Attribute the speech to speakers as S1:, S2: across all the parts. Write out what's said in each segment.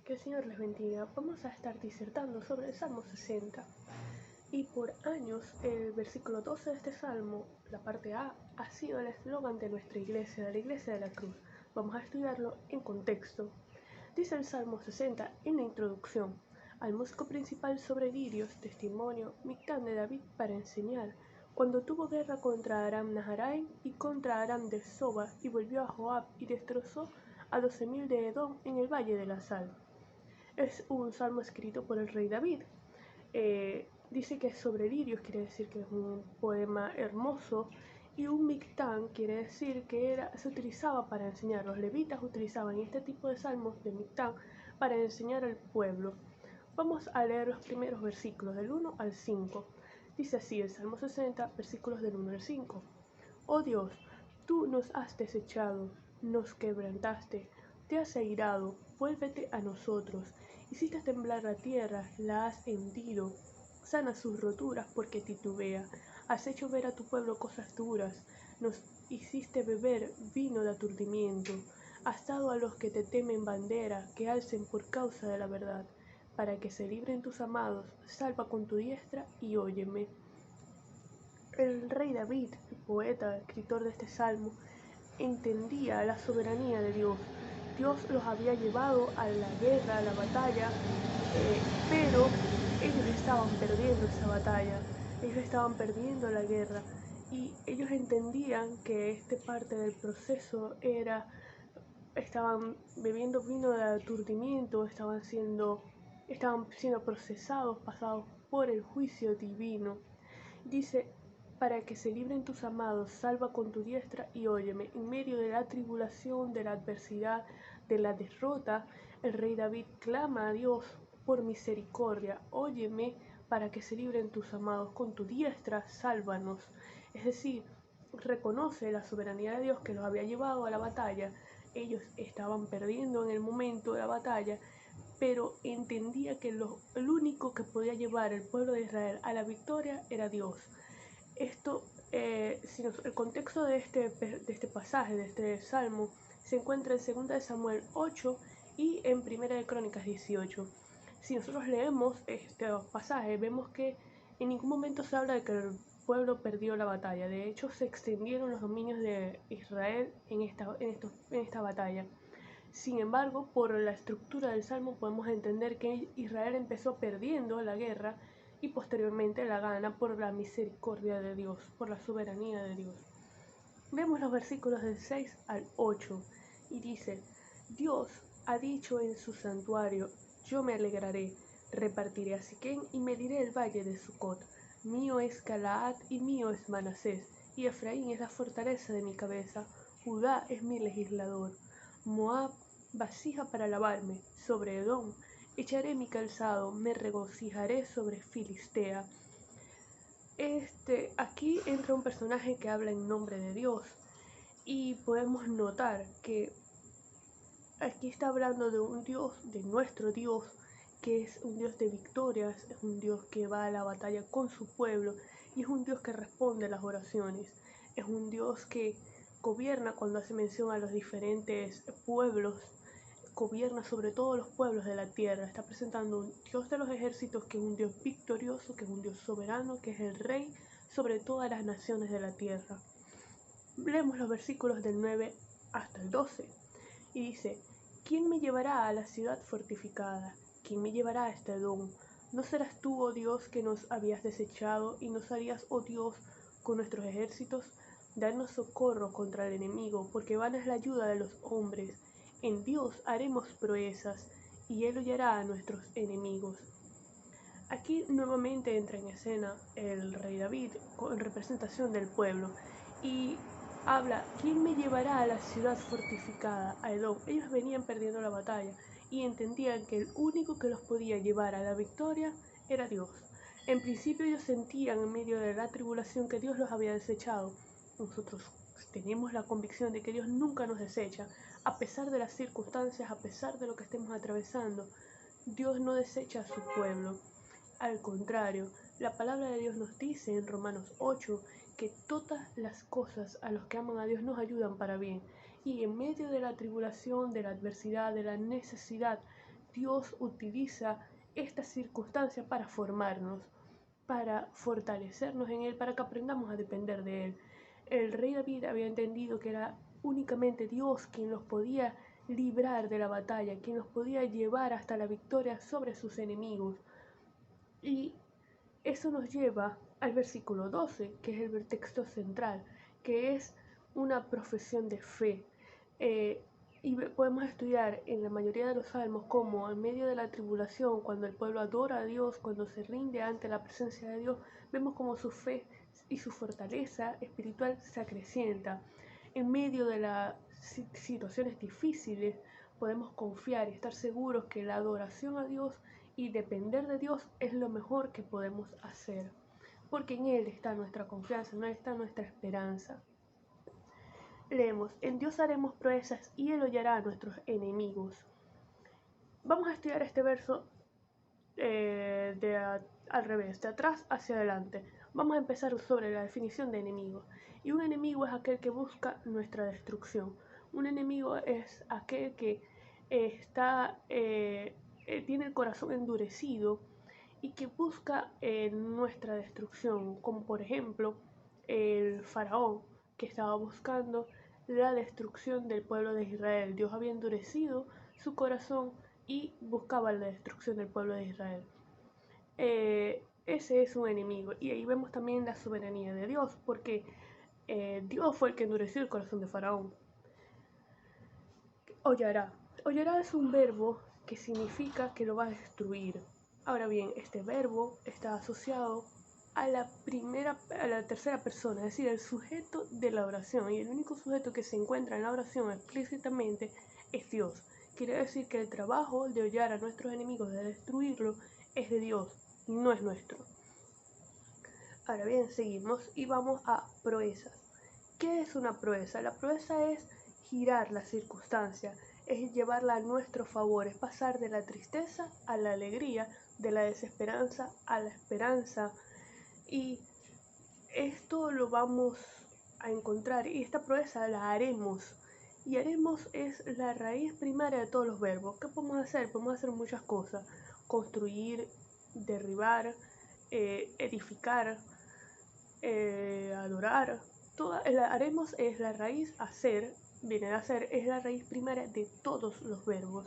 S1: Que el Señor les bendiga. Vamos a estar disertando sobre el Salmo 60. Y por años el versículo 12 de este Salmo, la parte A, ha sido el eslogan de nuestra iglesia, de la Iglesia de la Cruz. Vamos a estudiarlo en contexto. Dice el Salmo 60 en la introducción: al músico principal sobre lirios, testimonio, Mictán de David para enseñar, cuando tuvo guerra contra Aram Naharaim y contra Aram de Soba, y volvió a Joab y destrozó a 12.000 de Edom en el valle de la sal. Es un salmo escrito por el rey David. Dice que es sobre lirios, quiere decir que es un poema hermoso, y un mictán quiere decir que se utilizaba para enseñar. Los levitas utilizaban este tipo de salmos de mictán para enseñar al pueblo. Vamos a leer los primeros versículos del 1 al 5. Dice así el Salmo 60, versículos del 1 al 5. Oh Dios, tú nos has desechado, nos quebrantaste, te has airado, vuélvete a nosotros. Hiciste temblar la tierra, la has hendido, sana sus roturas porque titubea. Has hecho ver a tu pueblo cosas duras, nos hiciste beber vino de aturdimiento. Has dado a los que te temen bandera, que alcen por causa de la verdad, para que se libren tus amados. Salva con tu diestra y óyeme. El rey David, el poeta, escritor de este salmo, entendía la soberanía de Dios. Dios los había llevado a la guerra, a la batalla, pero ellos estaban perdiendo esa batalla, ellos estaban perdiendo la guerra, y ellos entendían que esta parte del proceso estaban bebiendo vino de aturdimiento, estaban siendo procesados, pasados por el juicio divino. Dice: para que se libren tus amados, salva con tu diestra y óyeme. En medio de la tribulación, de la adversidad, de la derrota, el rey David clama a Dios por misericordia. Óyeme para que se libren tus amados, con tu diestra sálvanos. Es decir, reconoce la soberanía de Dios que los había llevado a la batalla. Ellos estaban perdiendo en el momento de la batalla, pero entendía que el único que podía llevar al pueblo de Israel a la victoria era Dios. Esto, el contexto de este pasaje, de este salmo, se encuentra en 2 de Samuel 8 y en 1 de Crónicas 18. Si nosotros leemos este pasaje, vemos que en ningún momento se habla de que el pueblo perdió la batalla. De hecho, se extendieron los dominios de Israel en esta batalla. Sin embargo, por la estructura del salmo podemos entender que Israel empezó perdiendo la guerra y posteriormente la gana por la misericordia de Dios, por la soberanía de Dios. Vemos los versículos del 6 al 8 y dice: Dios ha dicho en su santuario: yo me alegraré, repartiré a Siquén y mediré el valle de Sucot. Mío es Galaad y mío es Manasés, y Efraín es la fortaleza de mi cabeza, Judá es mi legislador. Moab, vasija para lavarme, sobre Edom echaré mi calzado, me regocijaré sobre Filistea. Aquí entra un personaje que habla en nombre de Dios, y podemos notar que aquí está hablando de un Dios, de nuestro Dios, que es un Dios de victorias, es un Dios que va a la batalla con su pueblo, y es un Dios que responde a las oraciones, es un Dios que gobierna cuando hace mención a los diferentes pueblos, gobierna sobre todos los pueblos de la tierra. Está presentando un Dios de los ejércitos, que es un Dios victorioso, que es un Dios soberano, que es el rey sobre todas las naciones de la tierra. Leemos los versículos del 9 hasta el 12 y dice: ¿quién me llevará a la ciudad fortificada? ¿Quién me llevará a este Edom? ¿No serás tú, oh Dios, que nos habías desechado, y nos harías, oh Dios, con nuestros ejércitos? Danos socorro contra el enemigo, porque vana es la ayuda de los hombres. En Dios haremos proezas, y Él hollará a nuestros enemigos. Aquí nuevamente entra en escena el rey David en representación del pueblo y habla: ¿quién me llevará a la ciudad fortificada, a Edom? Ellos venían perdiendo la batalla y entendían que el único que los podía llevar a la victoria era Dios. En principio ellos sentían, en medio de la tribulación, que Dios los había desechado. Nosotros tenemos la convicción de que Dios nunca nos desecha, a pesar de las circunstancias, a pesar de lo que estemos atravesando. Dios no desecha a su pueblo. Al contrario, la palabra de Dios nos dice en Romanos 8 que todas las cosas a los que aman a Dios nos ayudan para bien. Y en medio de la tribulación, de la adversidad, de la necesidad, Dios utiliza esta circunstancia para formarnos, para fortalecernos en Él, para que aprendamos a depender de Él. El rey David había entendido que era únicamente Dios quien los podía librar de la batalla, quien los podía llevar hasta la victoria sobre sus enemigos. Y eso nos lleva al versículo 12, que es el texto central, que es una profesión de fe. Y podemos estudiar en la mayoría de los salmos cómo en medio de la tribulación, cuando el pueblo adora a Dios, cuando se rinde ante la presencia de Dios, vemos cómo su fe y su fortaleza espiritual se acrecienta. En medio de las situaciones difíciles podemos confiar y estar seguros que la adoración a Dios y depender de Dios es lo mejor que podemos hacer, porque en Él está nuestra confianza, en Él está nuestra esperanza. Leemos, en Dios haremos proezas y Él hollará a nuestros enemigos. Vamos a estudiar este verso al revés, de atrás hacia adelante. Vamos a empezar sobre la definición de enemigo. Y un enemigo es aquel que busca nuestra destrucción. Un enemigo es aquel que tiene el corazón endurecido y que busca nuestra destrucción, como por ejemplo el faraón que estaba buscando la destrucción del pueblo de Israel. Dios había endurecido su corazón y buscaba la destrucción del pueblo de Israel. Ese es un enemigo, y ahí vemos también la soberanía de Dios, porque Dios fue el que endureció el corazón de Faraón. Hollará. Hollará es un verbo que significa que lo va a destruir. Ahora bien, este verbo está asociado a la tercera persona, es decir, el sujeto de la oración, y el único sujeto que se encuentra en la oración explícitamente es Dios. Quiere decir que el trabajo de hollar a nuestros enemigos, de destruirlo, es de Dios, no es nuestro. Ahora bien, seguimos y vamos a proezas. ¿Qué es una proeza? La proeza es girar la circunstancia, es llevarla a nuestro favor, es pasar de la tristeza a la alegría, de la desesperanza a la esperanza. Y esto lo vamos a encontrar, y esta proeza la haremos. Y haremos es la raíz primaria de todos los verbos. ¿Qué podemos hacer? Podemos hacer muchas cosas. Construir, derribar, edificar, adorar. Haremos es la raíz hacer, viene de hacer, es la raíz primaria de todos los verbos.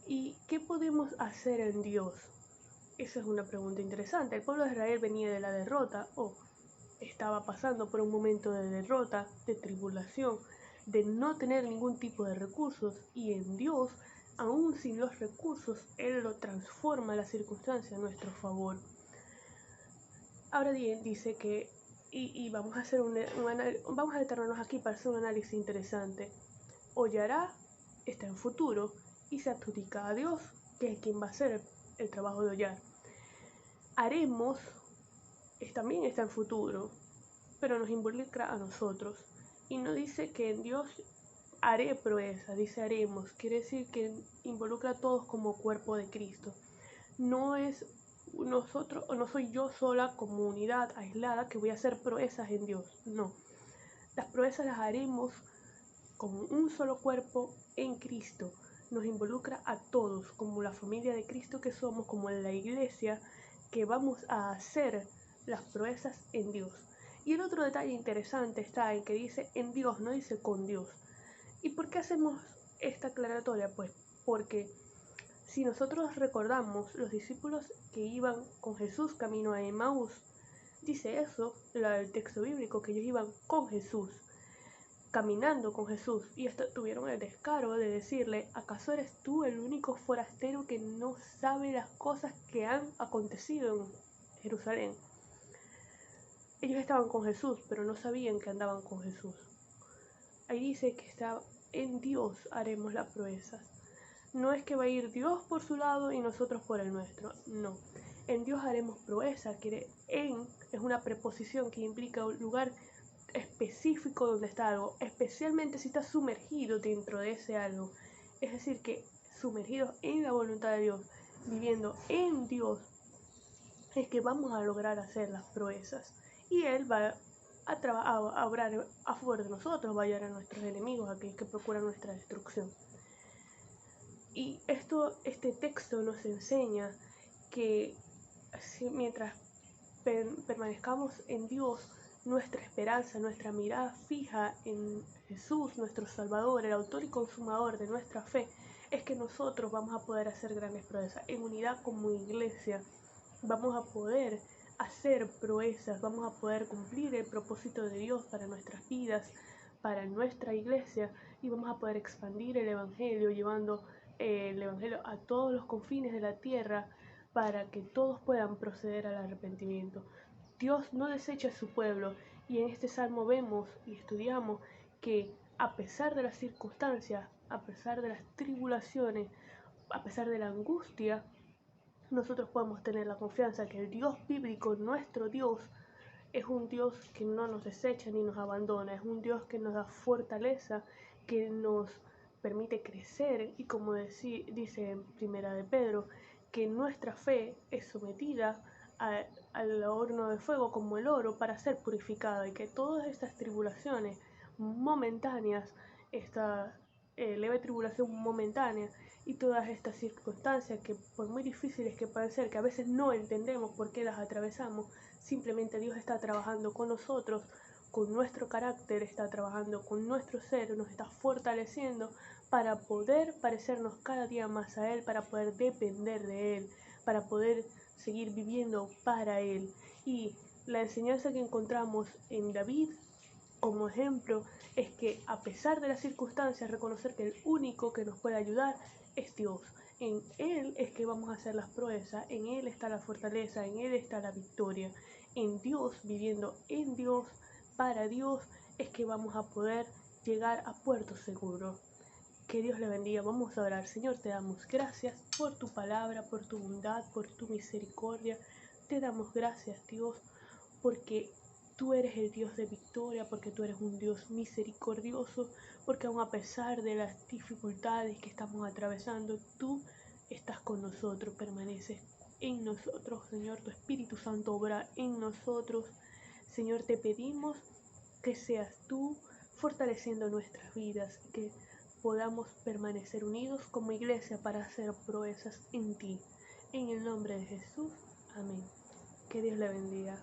S1: ¿Y qué podemos hacer en Dios? Esa es una pregunta interesante. El pueblo de Israel venía de la derrota o estaba pasando por un momento de derrota, de tribulación, de no tener ningún tipo de recursos, y en Dios, aún sin los recursos, Él lo transforma la circunstancia a nuestro favor. Ahora bien, dice que, y vamos a hacer vamos a detenernos aquí para hacer un análisis interesante. Hollará está en futuro y se adjudica a Dios, que es quien va a hacer el trabajo de hollar. Haremos también está en futuro, pero nos involucra a nosotros. Y no dice que en Dios haré proeza, dice haremos. Quiere decir que involucra a todos como cuerpo de Cristo. No es nosotros, o no soy yo sola como unidad aislada que voy a hacer proezas en Dios. No. Las proezas las haremos como un solo cuerpo en Cristo. Nos involucra a todos, como la familia de Cristo que somos, como en la iglesia, que vamos a hacer las proezas en Dios. Y el otro detalle interesante está en que dice en Dios, no dice con Dios. ¿Y por qué hacemos esta aclaratoria? Pues porque si nosotros recordamos los discípulos que iban con Jesús camino a Emaús, dice eso, el texto bíblico, que ellos iban con Jesús, caminando con Jesús, y tuvieron el descaro de decirle, ¿acaso eres tú el único forastero que no sabe las cosas que han acontecido en Jerusalén? Ellos estaban con Jesús, pero no sabían que andaban con Jesús. Ahí dice que en Dios haremos las proezas. No es que va a ir Dios por su lado y nosotros por el nuestro, no. En Dios haremos proeza, que es una preposición que implica un lugar específico donde está algo, especialmente si está sumergido dentro de ese algo. Es decir, que sumergidos en la voluntad de Dios, viviendo en Dios, es que vamos a lograr hacer las proezas. Y Él va a obrar a favor de nosotros, va a ayudar a nuestros enemigos, a aquellos que procuran nuestra destrucción. Y este texto nos enseña que mientras permanezcamos en Dios, nuestra esperanza, nuestra mirada fija en Jesús, nuestro Salvador, el autor y consumador de nuestra fe, es que nosotros vamos a poder hacer grandes proezas. En unidad como iglesia vamos a poder hacer proezas, vamos a poder cumplir el propósito de Dios para nuestras vidas, para nuestra iglesia, y vamos a poder expandir el Evangelio, llevando el Evangelio a todos los confines de la tierra, para que todos puedan proceder al arrepentimiento. Dios no desecha a su pueblo, y en este salmo vemos y estudiamos que a pesar de las circunstancias, a pesar de las tribulaciones, a pesar de la angustia, nosotros podemos tener la confianza que el Dios bíblico, nuestro Dios, es un Dios que no nos desecha ni nos abandona, es un Dios que nos da fortaleza, que nos permite crecer, y como dice en Primera de Pedro, que nuestra fe es sometida al horno de fuego como el oro para ser purificada, y que todas estas tribulaciones momentáneas, esta leve tribulación momentánea, y todas estas circunstancias que por muy difíciles que puedan ser, que a veces no entendemos por qué las atravesamos, simplemente Dios está trabajando con nosotros, con nuestro carácter, está trabajando con nuestro ser, nos está fortaleciendo para poder parecernos cada día más a Él, para poder depender de Él, para poder seguir viviendo para Él. Y la enseñanza que encontramos en David como ejemplo es que a pesar de las circunstancias, reconocer que el único que nos puede ayudar es Dios. En Él es que vamos a hacer las proezas, en Él está la fortaleza, en Él está la victoria. En Dios, viviendo en Dios, para Dios, es que vamos a poder llegar a puerto seguro. Que Dios le bendiga. Vamos a orar. Señor, te damos gracias por tu palabra, por tu bondad, por tu misericordia. Te damos gracias, Dios, porque tú eres el Dios de victoria, porque tú eres un Dios misericordioso, porque aun a pesar de las dificultades que estamos atravesando, tú estás con nosotros, permaneces en nosotros, Señor. Tu Espíritu Santo obra en nosotros. Señor, te pedimos que seas tú fortaleciendo nuestras vidas, que podamos permanecer unidos como iglesia para hacer proezas en ti. En el nombre de Jesús, amén. Que Dios le bendiga.